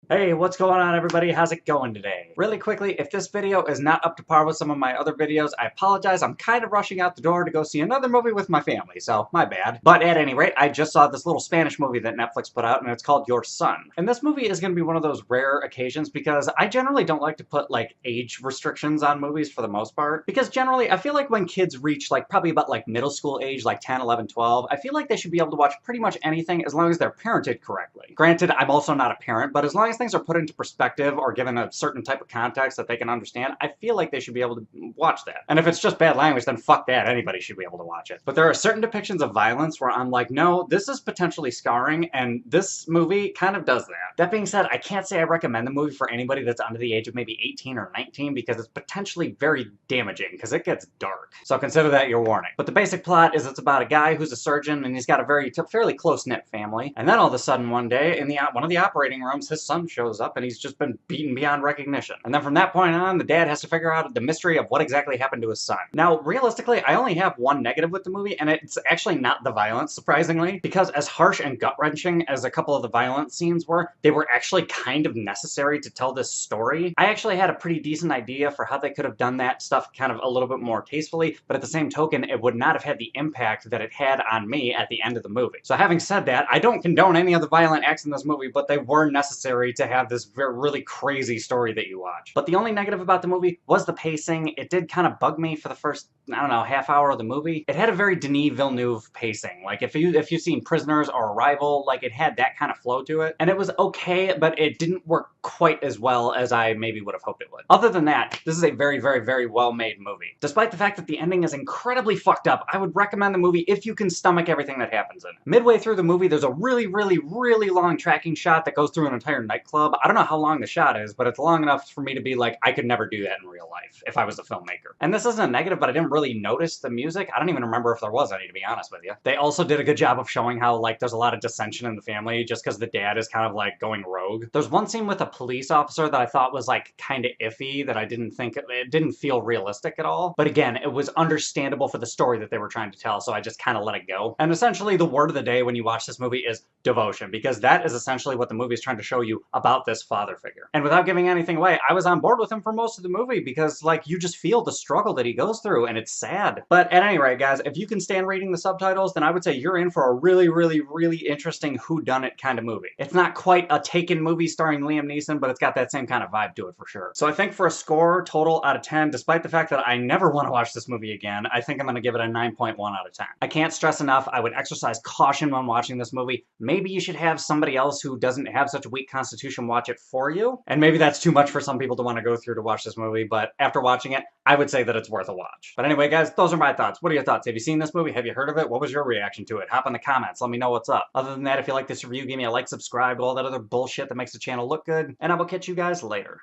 Hey, what's going on everybody? How's it going today? Really quickly, if this video is not up to par with some of my other videos, I apologize. I'm kind of rushing out the door to go see another movie with my family, so my bad. But at any rate, I just saw this little Spanish movie that Netflix put out, and it's called Your Son. And this movie is going to be one of those rare occasions because I generally don't like to put, like, age restrictions on movies for the most part. Because generally, I feel like when kids reach, like, probably about, like, middle school age, like 10, 11, 12, I feel like they should be able to watch pretty much anything as long as they're parented correctly. Granted, I'm also not a parent, but as long as things are put into perspective or given a certain type of context that they can understand, I feel like they should be able to watch that. And if it's just bad language, then fuck that, anybody should be able to watch it. But there are certain depictions of violence where I'm like, no, this is potentially scarring, and this movie kind of does that. That being said, I can't say I recommend the movie for anybody that's under the age of maybe 18 or 19 because it's potentially very damaging, because it gets dark. So consider that your warning. But the basic plot is it's about a guy who's a surgeon, and he's got a fairly close-knit family, and then all of a sudden one day, in one of the operating rooms, his son shows up, and he's just been beaten beyond recognition. And then from that point on, the dad has to figure out the mystery of what exactly happened to his son. Now, realistically, I only have one negative with the movie, and it's actually not the violence, surprisingly, because as harsh and gut-wrenching as a couple of the violent scenes were, they were actually kind of necessary to tell this story. I actually had a pretty decent idea for how they could have done that stuff kind of a little bit more tastefully, but at the same token, it would not have had the impact that it had on me at the end of the movie. So having said that, I don't condone any of the violent acts in this movie, but they were necessary to have this really crazy story that you watch. But the only negative about the movie was the pacing. It did kind of bug me for the first, I don't know, half hour of the movie. It had a very Denis Villeneuve pacing. Like if you've seen Prisoners or Arrival, like it had that kind of flow to it. And it was okay, but it didn't work quite as well as I maybe would have hoped it would. Other than that, this is a very, very, very well-made movie. Despite the fact that the ending is incredibly fucked up, I would recommend the movie if you can stomach everything that happens in it. Midway through the movie, there's a really, really, really long tracking shot that goes through an entire nightclub. I don't know how long the shot is, but it's long enough for me to be like, I could never do that in real life if I was a filmmaker. And this isn't a negative, but I didn't really notice the music. I don't even remember if there was any, to be honest with you. They also did a good job of showing how, like, there's a lot of dissension in the family just because the dad is kind of, like, going rogue. There's one scene with a police officer that I thought was, like, kind of iffy, that I didn't think, it didn't feel realistic at all. But again, it was understandable for the story that they were trying to tell, so I just kind of let it go. And essentially, the word of the day when you watch this movie is devotion, because that is essentially what the movie is trying to show you about this father figure. And without giving anything away, I was on board with him for most of the movie because, like, you just feel the struggle that he goes through, and it's sad. But at any rate, guys, if you can stand reading the subtitles, then I would say you're in for a really, really, really interesting whodunit kind of movie. It's not quite a Taken movie starring Liam Neeson, but it's got that same kind of vibe to it for sure. So I think for a score total out of 10, despite the fact that I never want to watch this movie again, I think I'm going to give it a 9.1 out of 10. I can't stress enough, I would exercise caution when watching this movie. Maybe you should have somebody else who doesn't have such a weak constitution watch it for you. And maybe that's too much for some people to want to go through to watch this movie, but after watching it, I would say that it's worth a watch. But anyway, guys, those are my thoughts. What are your thoughts? Have you seen this movie? Have you heard of it? What was your reaction to it? Hop in the comments. Let me know what's up. Other than that, if you like this review, give me a like, subscribe, all that other bullshit that makes the channel look good, and I will catch you guys later.